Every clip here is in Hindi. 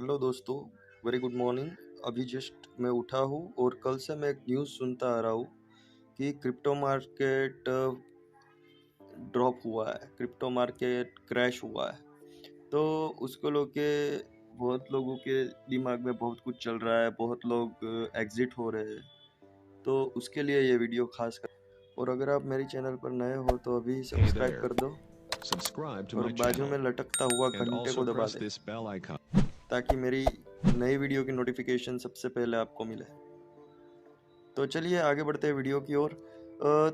हेलो दोस्तों, वेरी गुड मॉर्निंग। अभी जस्ट मैं उठा हूँ और कल से मैं एक न्यूज़ सुनता आ रहा हूँ कि क्रिप्टो मार्केट ड्रॉप हुआ है, क्रिप्टो मार्केट क्रैश हुआ है। तो उसको लेके बहुत लोगों के दिमाग में बहुत कुछ चल रहा है, बहुत लोग एग्जिट हो रहे हैं। तो उसके लिए ये वीडियो खास कर। और अगर आप मेरे चैनल पर नए हो तो अभी सब्सक्राइब कर दो और बाजू में लटकता हुआ घंटे को दबा दे ताकि मेरी नई वीडियो की नोटिफिकेशन सबसे पहले आपको मिले। तो चलिए आगे बढ़ते हैं वीडियो की ओर।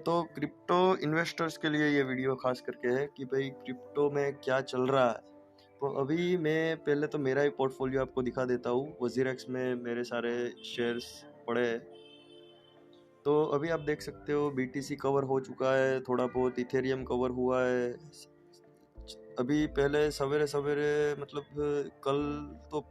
तो क्रिप्टो इन्वेस्टर्स के लिए ये वीडियो खास करके है कि भाई क्रिप्टो में क्या चल रहा है। तो अभी मैं पहले तो मेरा ही पोर्टफोलियो आपको दिखा देता हूँ। वजीरेक्स में मेरे सारे शेयर्स पड़े हैं। तो अभी आप देख सकते हो BTC कवर हो चुका है, थोड़ा बहुत इथेरियम कवर हुआ है। अभी पहले सवेरे सवेरे कल तो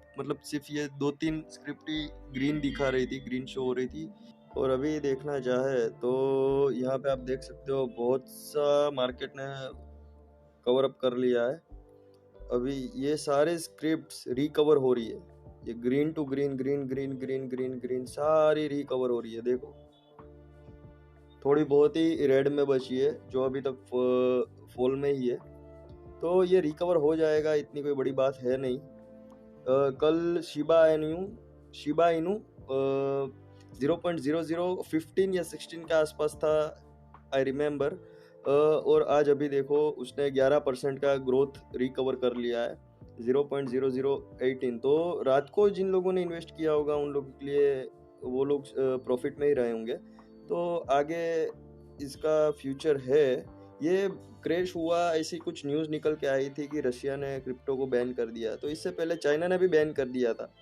सिर्फ ये 2-3 स्क्रिप्ट ही ग्रीन दिखा रही थी, ग्रीन शो हो रही थी। और अभी देखना चाहे तो यहाँ पे आप देख सकते हो बहुत सा मार्केट ने कवर अप कर लिया है। अभी ये सारे स्क्रिप्ट्स रिकवर हो रही है। ये green to green green green green green green सारी रिकवर हो रही है। देखो थोड़ी बहुत ही रेड में बची है जो अभी तक फॉल में ही है। तो ये रिकवर हो जाएगा, इतनी कोई बड़ी बात है नहीं। कल शिबा इनू 0.0015 या 16 के आसपास था, आई रिमेम्बर। और आज अभी देखो उसने 11% का ग्रोथ रिकवर कर लिया है, 0.0018। तो रात को जिन लोगों ने इन्वेस्ट किया होगा उन लोगों के लिए वो लोग प्रॉफिट में ही रहे होंगे। तो आगे इसका फ्यूचर है। ये क्रैश हुआ, ऐसी कुछ न्यूज़ निकल के आई थी कि रशिया ने क्रिप्टो को बैन कर दिया। तो इससे पहले चाइना ने भी बैन कर दिया था,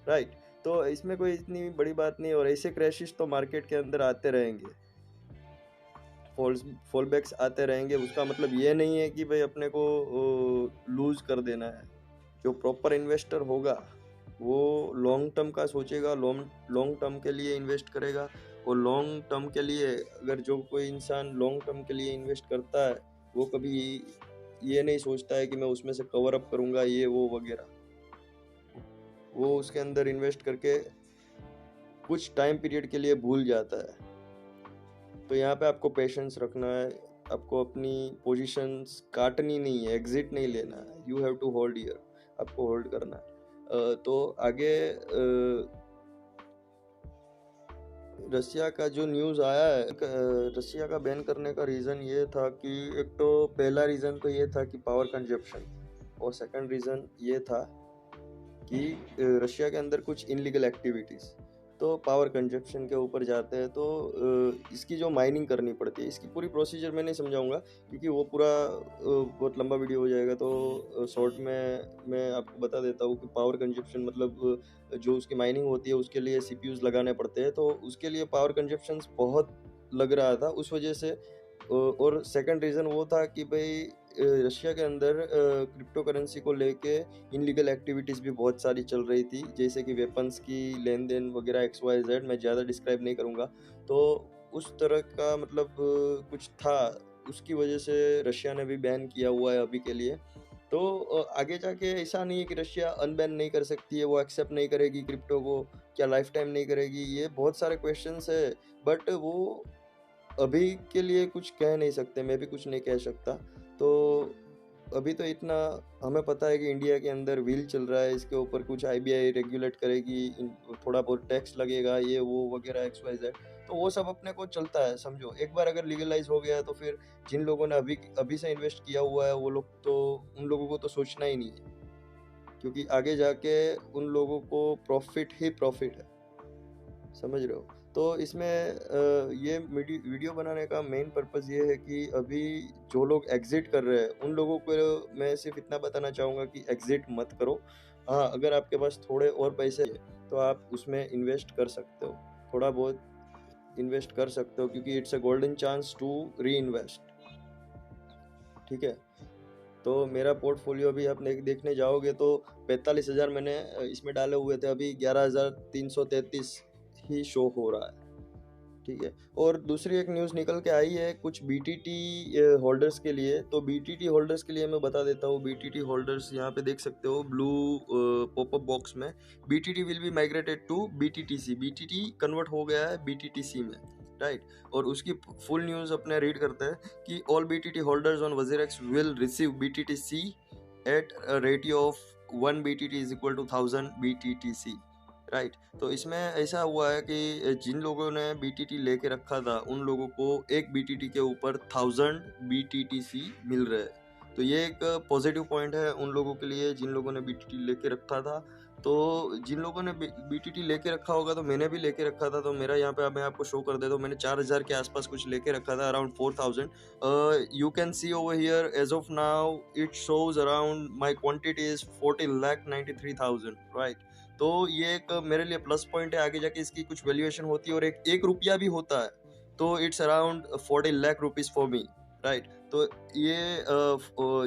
राइट। तो इसमें कोई इतनी बड़ी बात नहीं। और ऐसे क्रैशेस तो मार्केट के अंदर आते रहेंगे, फॉल बैक्स आते रहेंगे। उसका मतलब ये नहीं है कि भाई अपने को लूज कर देना है। जो प्रॉपर इन्वेस्टर होगा वो लॉन्ग टर्म का सोचेगा, लॉन्ग टर्म के लिए इन्वेस्ट करेगा। और लॉन्ग टर्म के लिए अगर जो कोई इंसान लॉन्ग टर्म के लिए इन्वेस्ट करता है वो कभी ये नहीं सोचता है कि मैं उसमें से कवर अप करूंगा ये वो वगैरह। वो उसके अंदर इन्वेस्ट करके कुछ टाइम पीरियड के लिए भूल जाता है। तो यहाँ पे आपको पेशेंस रखना है, आपको अपनी पोजीशंस काटनी नहीं है, एग्जिट नहीं लेना है। You have to hold here, आपको होल्ड करना है। तो आगे रशिया का जो न्यूज़ आया है, रशिया का बैन करने का रीज़न ये था कि एक तो पहला रीज़न तो ये था कि पावर कंजप्शन, और सेकंड रीज़न ये था कि रशिया के अंदर कुछ इनलीगल एक्टिविटीज़। तो पावर कंजप्शन के ऊपर जाते हैं तो इसकी जो माइनिंग करनी पड़ती है, इसकी पूरी प्रोसीजर मैं नहीं समझाऊंगा क्योंकि वो पूरा बहुत लंबा वीडियो हो जाएगा। तो शॉर्ट में मैं आपको बता देता हूँ कि पावर कंजप्शन जो उसकी माइनिंग होती है उसके लिए CPUs लगाने पड़ते हैं। तो उसके लिए पावर कंजप्शन बहुत लग रहा था उस वजह से। और सेकंड रीज़न वो था कि भाई रशिया के अंदर क्रिप्टो करेंसी को लेके इनलीगल एक्टिविटीज़ भी बहुत सारी चल रही थी, जैसे कि वेपन्स की लेन देन वगैरह XYZ। मैं ज़्यादा डिस्क्राइब नहीं करूँगा। तो उस तरह का कुछ था, उसकी वजह से रशिया ने भी बैन किया हुआ है अभी के लिए। तो आगे जाके ऐसा नहीं है कि रशिया अनबैन नहीं कर सकती है, वो एक्सेप्ट नहीं करेगी क्रिप्टो को, क्या लाइफ टाइम नहीं करेगी, ये बहुत सारे क्वेश्चंस है। बट वो अभी के लिए कुछ कह नहीं सकते, मैं भी कुछ नहीं कह सकता। तो अभी तो इतना हमें पता है कि इंडिया के अंदर व्हील चल रहा है, इसके ऊपर कुछ IBI रेगुलेट करेगी, थोड़ा बहुत टैक्स लगेगा, ये वो वगैरह XYZ। तो वो सब अपने को चलता है, समझो। एक बार अगर लीगलाइज हो गया तो फिर जिन लोगों ने अभी अभी से इन्वेस्ट किया हुआ है वो लोग तो, उन लोगों को तो सोचना ही नहीं है, क्योंकि आगे जाके उन लोगों को प्रॉफिट ही प्रॉफिट है, समझ रहे हो। तो इसमें ये वीडियो बनाने का मेन पर्पज़ ये है कि अभी जो लोग एग्जिट कर रहे हैं उन लोगों को मैं सिर्फ इतना बताना चाहूँगा कि एग्जिट मत करो। हाँ, अगर आपके पास थोड़े और पैसे हैं तो आप उसमें इन्वेस्ट कर सकते हो, थोड़ा बहुत इन्वेस्ट कर सकते हो, क्योंकि it's a golden chance to reinvest. ठीक है। तो मेरा पोर्टफोलियो अभी आप देखने जाओगे तो 45,000 मैंने इसमें डाले हुए थे, अभी 11,333 ही शो हो रहा है। ठीक है। और दूसरी एक न्यूज़ निकल के आई है कुछ BTT होल्डर्स के लिए। तो BTT होल्डर्स के लिए मैं बता देता हूँ। BTT होल्डर्स यहाँ पे देख सकते हो ब्लू पॉपअप बॉक्स में, BTT will be migrated to BTTC। BTT convert हो गया है BTTC में, राइट। और उसकी फुल न्यूज़ अपने रीड करते हैं कि all BTT holders on WazirX will receive BTTC at ratio of 1 BTT is equal to 1000 BTTC, right. तो इसमें ऐसा हुआ है कि जिन लोगों ने BTT लेके रखा था उन लोगों को एक BTT के ऊपर 1000 BTTC मिल रहे हैं। तो ये एक पॉजिटिव पॉइंट है उन लोगों के लिए जिन लोगों ने BTT लेके रखा था। तो जिन लोगों ने BTT लेके रखा होगा, तो मैंने भी लेके रखा था, तो मेरा यहाँ पे मैं आपको शो कर देता हूँ। मैंने 4000 के आसपास कुछ लेके रखा था, around 4000। You can see over here as of now it shows around my quantity is 40,93,000, right. तो ये एक मेरे लिए प्लस पॉइंट है। आगे जाके इसकी कुछ वैल्यूएशन होती है और एक रुपया भी होता है तो it's around 40 lakh rupees for me, right. तो ये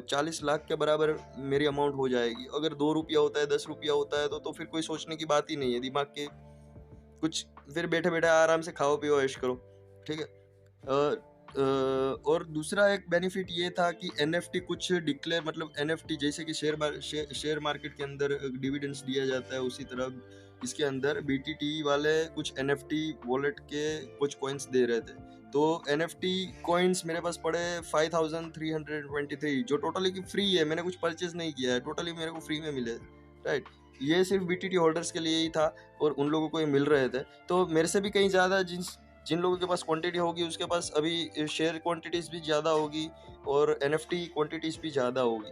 40 लाख के बराबर मेरी अमाउंट हो जाएगी। अगर 2 रुपया होता है, 10 रुपया होता है तो फिर कोई सोचने की बात ही नहीं है। दिमाग के कुछ फिर बैठे बैठे आराम से खाओ पियो ऐश करो, ठीक है। और दूसरा एक बेनिफिट ये था कि NFT कुछ डिक्लेयर, मतलब NFT जैसे कि शेयर मार्केट के अंदर डिविडेंड्स दिया जाता है, उसी तरह इसके अंदर BTT वाले कुछ NFT वॉलेट के कुछ कॉइन्स दे रहे थे। तो NFT कॉइन्स मेरे पास पड़े 5323, जो टोटली की फ्री है। मैंने कुछ परचेज नहीं किया है, टोटली मेरे को फ्री में मिले, राइट। ये सिर्फ BTT होल्डर्स के लिए ही था और उन लोगों को ये मिल रहे थे। तो मेरे से भी कहीं ज़्यादा जिन लोगों के पास क्वांटिटी होगी उसके पास अभी शेयर क्वांटिटीज़ भी ज़्यादा होगी और NFT क्वांटिटीज़ भी ज़्यादा होगी,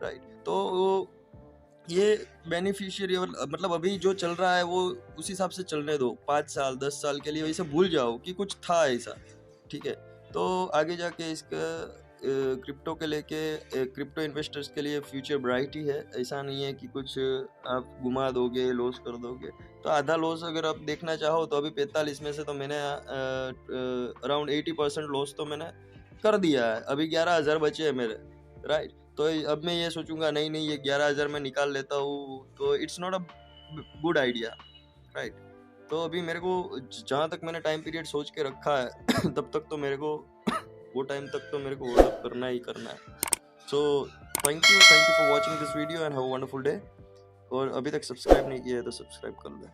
राइट। तो ये बेनिफिशियरी, मतलब अभी जो चल रहा है वो उस हिसाब से चलने दो। 5 साल 10 साल के लिए वैसे भूल जाओ कि कुछ था ऐसा, ठीक है। तो आगे जाके इसका क्रिप्टो के लेके क्रिप्टो इन्वेस्टर्स के लिए फ्यूचर ब्राइट ही है। ऐसा नहीं है कि कुछ आप घुमा दोगे, लॉस कर दोगे। तो आधा लॉस अगर आप देखना चाहो तो अभी 45 में से तो मैंने अराउंड 80% लॉस तो मैंने कर दिया है। अभी 11,000 बचे हैं मेरे, राइट। तो अब मैं ये सोचूंगा नहीं ये 11,000 मैं निकाल लेता हूँ, तो it's not a good idea, right. तो अभी मेरे को जहाँ तक मैंने टाइम पीरियड सोच के रखा है तब तक तो मेरे को वो टाइम तक तो मेरे को होल्ड अप करना ही करना है। So thank you for watching this video and have a wonderful day. और अभी तक सब्सक्राइब नहीं किया है तो सब्सक्राइब कर लें।